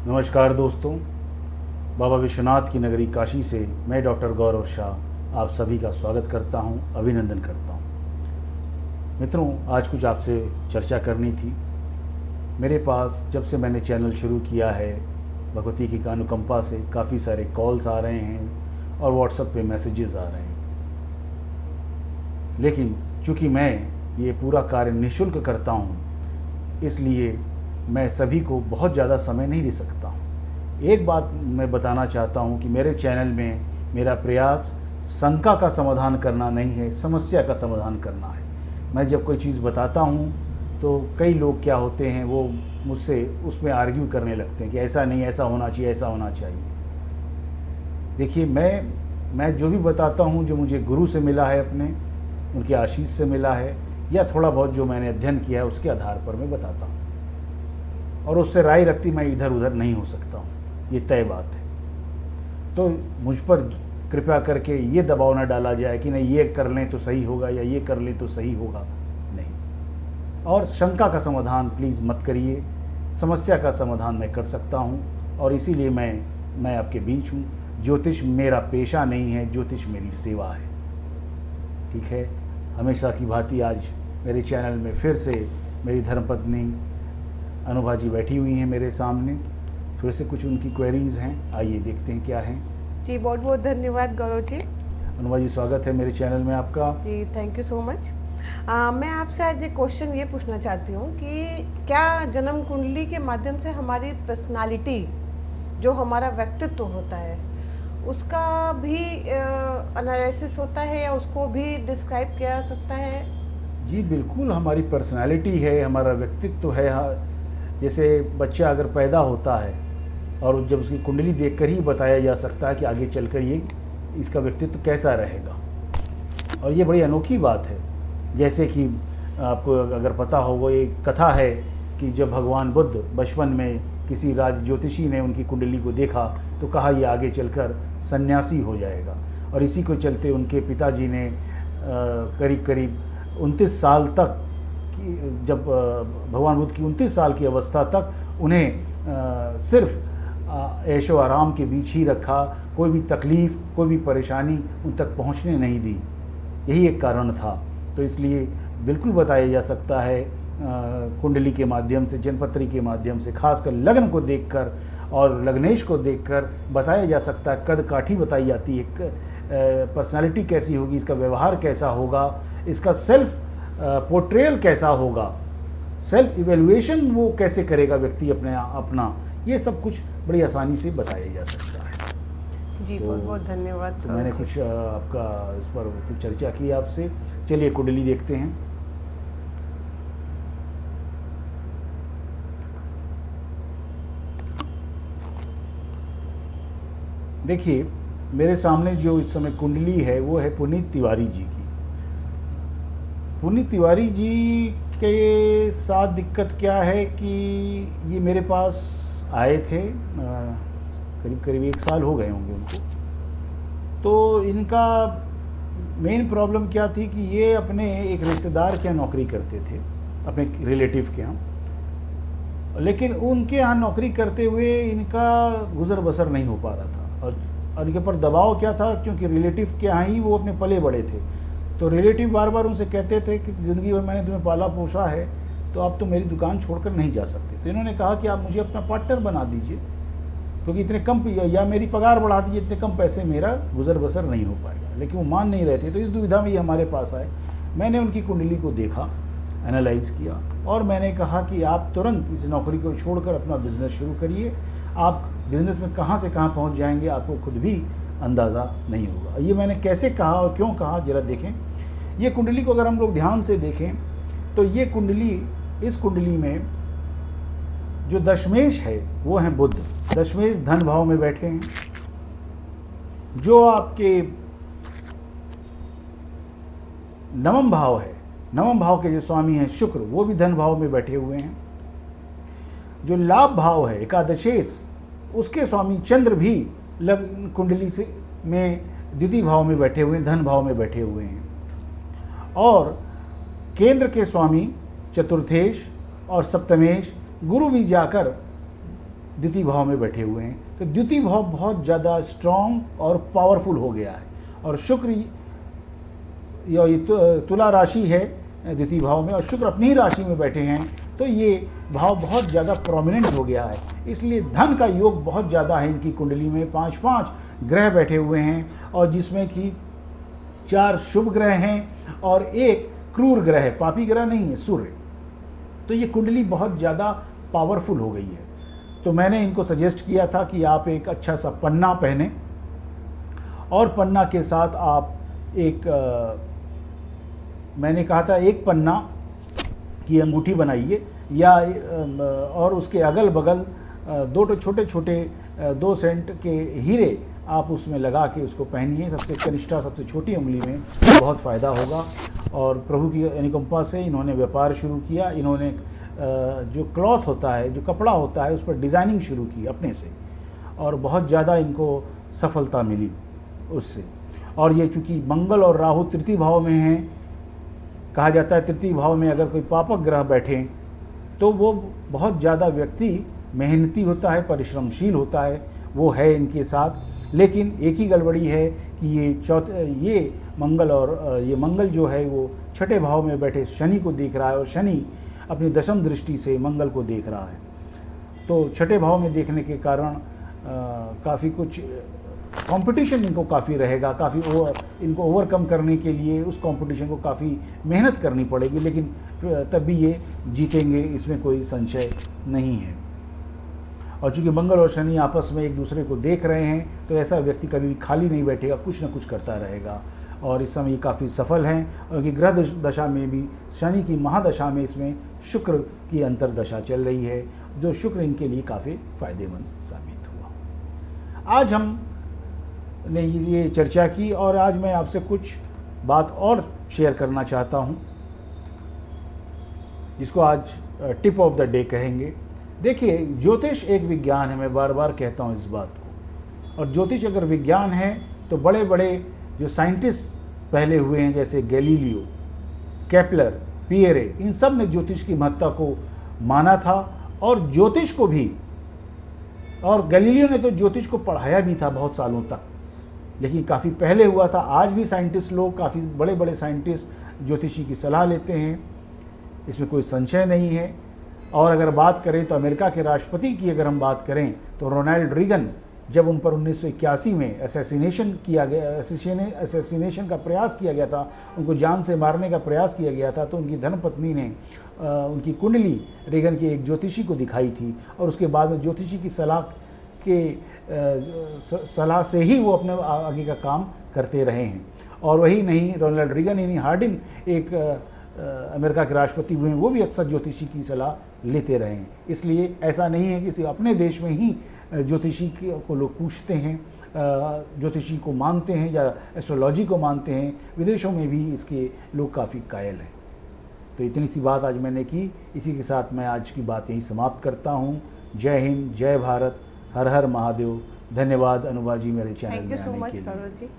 नमस्कार दोस्तों, बाबा विश्वनाथ की नगरी काशी से मैं डॉक्टर गौरव शाह आप सभी का स्वागत करता हूं, अभिनंदन करता हूं। मित्रों, आज कुछ आपसे चर्चा करनी थी। मेरे पास जब से मैंने चैनल शुरू किया है, भगवती की अनुकंपा से काफ़ी सारे कॉल्स आ रहे हैं और व्हाट्सएप पे मैसेजेस आ रहे हैं। लेकिन चूँकि मैं ये पूरा कार्य निःशुल्क करता हूँ, इसलिए मैं सभी को बहुत ज़्यादा समय नहीं दे सकता हूँ। एक बात मैं बताना चाहता हूँ कि मेरे चैनल में मेरा प्रयास शंका का समाधान करना नहीं है, समस्या का समाधान करना है। मैं जब कोई चीज़ बताता हूँ तो कई लोग क्या होते हैं, वो मुझसे उसमें आर्ग्यू करने लगते हैं कि ऐसा नहीं, ऐसा होना चाहिए, ऐसा होना चाहिए। देखिए, मैं जो भी बताता हूँ, जो मुझे गुरु से मिला है, अपने उनके आशीष से मिला है, या थोड़ा बहुत जो मैंने अध्ययन किया है, उसके आधार पर मैं बताता हूँ। और उससे राय रखती मैं इधर उधर नहीं हो सकता हूँ, ये तय बात है। तो मुझ पर कृपया करके ये दबाव न डाला जाए कि नहीं, ये कर लें तो सही होगा या ये कर लें तो सही होगा, नहीं। और शंका का समाधान प्लीज़ मत करिए, समस्या का समाधान मैं कर सकता हूँ, और इसीलिए मैं आपके बीच हूँ। ज्योतिष मेरा पेशा नहीं है, ज्योतिष मेरी सेवा है। ठीक है। हमेशा की भांति आज मेरे चैनल में फिर से मेरी धर्मपत्नी अनुभा जी बैठी हुई हैं मेरे सामने। फिर से कुछ उनकी क्वेरीज हैं, आइए देखते हैं क्या हैं। जी, बहुत बहुत धन्यवाद गौरव जी। अनुभा जी, स्वागत है मेरे चैनल में आपका। जी, थैंक यू सो मच। मैं आपसे आज एक क्वेश्चन ये पूछना चाहती हूँ कि क्या जन्म कुंडली के माध्यम से हमारी पर्सनालिटी, जो हमारा व्यक्तित्व होता है, उसका भी एनालिसिस होता है या उसको भी डिस्क्राइब किया जा सकता है? जी बिल्कुल, हमारी पर्सनालिटी है, हमारा व्यक्तित्व है। जैसे बच्चा अगर पैदा होता है और जब उसकी कुंडली देखकर ही बताया जा सकता है कि आगे चलकर ये इसका व्यक्तित्व कैसा रहेगा। और ये बड़ी अनोखी बात है। जैसे कि आपको अगर पता हो, वो एक कथा है कि जब भगवान बुद्ध बचपन में किसी राज ज्योतिषी ने उनकी कुंडली को देखा तो कहा ये आगे चलकर सन्यासी हो जाएगा। और इसी को चलते उनके पिताजी ने करीब करीब 29 साल तक, जब भगवान बुद्ध की 29 साल की अवस्था तक उन्हें सिर्फ ऐशो आराम के बीच ही रखा। कोई भी तकलीफ़, कोई भी परेशानी उन तक पहुंचने नहीं दी। यही एक कारण था। तो इसलिए बिल्कुल बताया जा सकता है कुंडली के माध्यम से, जनपत्री के माध्यम से, खासकर लग्न को देखकर और लग्नेश को देखकर बताया जा सकता है। कद काठी बताई जाती है, पर्सनालिटी कैसी होगी, इसका व्यवहार कैसा होगा, इसका सेल्फ पोर्ट्रेयल कैसा होगा, सेल्फ इवेल्युएशन वो कैसे करेगा व्यक्ति अपना, ये सब कुछ बड़ी आसानी से बताया जा सकता है। जी, बहुत बहुत धन्यवाद। तो मैंने कुछ आपका इस पर कुछ चर्चा की आपसे। चलिए कुंडली देखते हैं। देखिए, मेरे सामने जो इस समय कुंडली है वो है पुनीत तिवारी जी की। पुनीत तिवारी जी के साथ दिक्कत क्या है कि ये मेरे पास आए थे, करीब करीब 1 साल हो गए होंगे उनको। तो इनका मेन प्रॉब्लम क्या थी कि ये अपने एक रिश्तेदार के यहाँ नौकरी करते थे, अपने रिलेटिव के यहाँ। लेकिन उनके यहाँ नौकरी करते हुए इनका गुजर बसर नहीं हो पा रहा था। और इनके पर दबाव क्या था, क्योंकि रिलेटिव के यहाँ ही वो अपने पले बड़े थे। तो रिलेटिव बार बार उनसे कहते थे कि ज़िंदगी भर मैंने तुम्हें पाला पोसा है, तो आप तो मेरी दुकान छोड़कर नहीं जा सकते। तो इन्होंने कहा कि आप मुझे अपना पार्टनर बना दीजिए, क्योंकि इतने कम, या मेरी पगार बढ़ा दीजिए, इतने कम पैसे मेरा गुजर बसर नहीं हो पाएगा। लेकिन वो मान नहीं रहे थे। तो इस दुविधा में ये हमारे पास आए। मैंने उनकी कुंडली को देखा, एनालाइज़ किया, और मैंने कहा कि आप तुरंत इस नौकरी को छोड़कर अपना बिज़नेस शुरू करिए। आप बिज़नेस में कहाँ से कहाँ पहुँच जाएंगे, आपको खुद भी अंदाज़ा नहीं होगा। ये मैंने कैसे कहा और क्यों कहा, ज़रा देखें। ये कुंडली को अगर हम लोग ध्यान से देखें तो ये कुंडली, इस कुंडली में जो दशमेश है वो है बुध। दशमेश धन भाव में बैठे हैं। जो आपके नवम भाव है, नवम भाव के जो स्वामी हैं शुक्र, वो भी धन भाव में बैठे हुए हैं। जो लाभ भाव है एकादशेश, उसके स्वामी चंद्र भी कुंडली से में द्वितीय भाव में बैठे हुए हैं, धन भाव में बैठे हुए हैं। और केंद्र के स्वामी चतुर्थेश और सप्तमेश गुरु भी जाकर द्वितीय भाव में बैठे हुए हैं, तो द्वितीय भाव बहुत ज़्यादा स्ट्रॉन्ग और पावरफुल हो गया है। और शुक्र ये तुला राशि है द्वितीय भाव में, और शुक्र अपनी ही राशि में बैठे हैं, तो ये भाव बहुत ज़्यादा प्रोमिनेंट हो गया है। इसलिए धन का योग बहुत ज़्यादा है इनकी कुंडली में। 5 ग्रह बैठे हुए हैं, और जिसमें कि 4 शुभ ग्रह हैं और 1 क्रूर ग्रह है, पापी ग्रह नहीं है, सूर्य। तो ये कुंडली बहुत ज़्यादा पावरफुल हो गई है। तो मैंने इनको सजेस्ट किया था कि आप एक अच्छा सा पन्ना पहने, और पन्ना के साथ आप मैंने कहा था एक पन्ना की अंगूठी बनाइए, या और उसके अगल बगल 2 छोटे छोटे 2 सेंट के हीरे आप उसमें लगा के उसको पहनिए। सबसे कनिष्ठा, सबसे छोटी उंगली में बहुत फ़ायदा होगा। और प्रभु की अनुकंपा से इन्होंने व्यापार शुरू किया। इन्होंने जो क्लॉथ होता है, जो कपड़ा होता है, उस पर डिज़ाइनिंग शुरू की अपने से, और बहुत ज़्यादा इनको सफलता मिली उससे। और ये चूँकि मंगल और राहु तृतीय भाव में हैं, कहा जाता है तृतीय भाव में अगर कोई पापक ग्रह बैठे तो वो बहुत ज़्यादा व्यक्ति मेहनती होता है, परिश्रमशील होता है, वो है इनके साथ। लेकिन एक ही गड़बड़ी है कि ये मंगल जो है वो छठे भाव में बैठे शनि को देख रहा है, और शनि अपनी दशम दृष्टि से मंगल को देख रहा है। तो छठे भाव में देखने के कारण काफ़ी कुछ कंपटीशन इनको काफ़ी रहेगा, इनको ओवरकम करने के लिए उस कंपटीशन को काफ़ी मेहनत करनी पड़ेगी, लेकिन तब भी ये जीतेंगे, इसमें कोई संशय नहीं है। और चूँकि मंगल और शनि आपस में एक दूसरे को देख रहे हैं, तो ऐसा व्यक्ति कभी भी खाली नहीं बैठेगा, कुछ ना कुछ करता रहेगा। और इस समय ये काफ़ी सफल हैं, और कि ग्रह दशा में भी शनि की महादशा में इसमें शुक्र की अंतर्दशा चल रही है, जो शुक्र इनके लिए काफ़ी फायदेमंद साबित हुआ। आज हम ने ये चर्चा की, और आज मैं आपसे कुछ बात और शेयर करना चाहता हूँ, जिसको आज टिप ऑफ द डे कहेंगे। देखिए, ज्योतिष एक विज्ञान है, मैं बार बार कहता हूँ इस बात को। और ज्योतिष अगर विज्ञान है तो बड़े बड़े जो साइंटिस्ट पहले हुए हैं, जैसे गैलीलियो, केपलर, पिएरे, इन सब ने ज्योतिष की महत्ता को माना था, और ज्योतिष को भी, और गैलीलियो ने तो ज्योतिष को पढ़ाया भी था बहुत सालों तक, लेकिन काफ़ी पहले हुआ था। आज भी साइंटिस्ट लोग, काफ़ी बड़े बड़े साइंटिस्ट ज्योतिषी की सलाह लेते हैं, इसमें कोई संशय नहीं है। और अगर बात करें तो अमेरिका के राष्ट्रपति की अगर हम बात करें, तो रोनाल्ड रीगन, जब उन पर 1981 में असैसिनेशन का प्रयास किया गया था, उनको जान से मारने का प्रयास किया गया था, तो उनकी धर्मपत्नी ने उनकी कुंडली रीगन के एक ज्योतिषी को दिखाई थी, और उसके बाद में ज्योतिषी की सलाह से ही वो अपने आगे का काम करते रहे हैं। और वही नहीं, रोनाल्ड रीगन यानी हार्डिन एक अमेरिका के राष्ट्रपति हुए हैं, वो भी अक्सर ज्योतिषी की सलाह लेते रहे हैं। इसलिए ऐसा नहीं है कि सिर्फ अपने देश में ही ज्योतिषी को लोग पूछते हैं, ज्योतिषी को मानते हैं या एस्ट्रोलॉजी को मानते हैं, विदेशों में भी इसके लोग काफ़ी कायल हैं। तो इतनी सी बात आज मैंने की। इसी के साथ मैं आज की बात यहीं समाप्त करता हूँ। जय हिंद, जय भारत, हर हर महादेव। धन्यवाद अनुभा जी मेरे चैनल में आने के लिए। Thank you so much,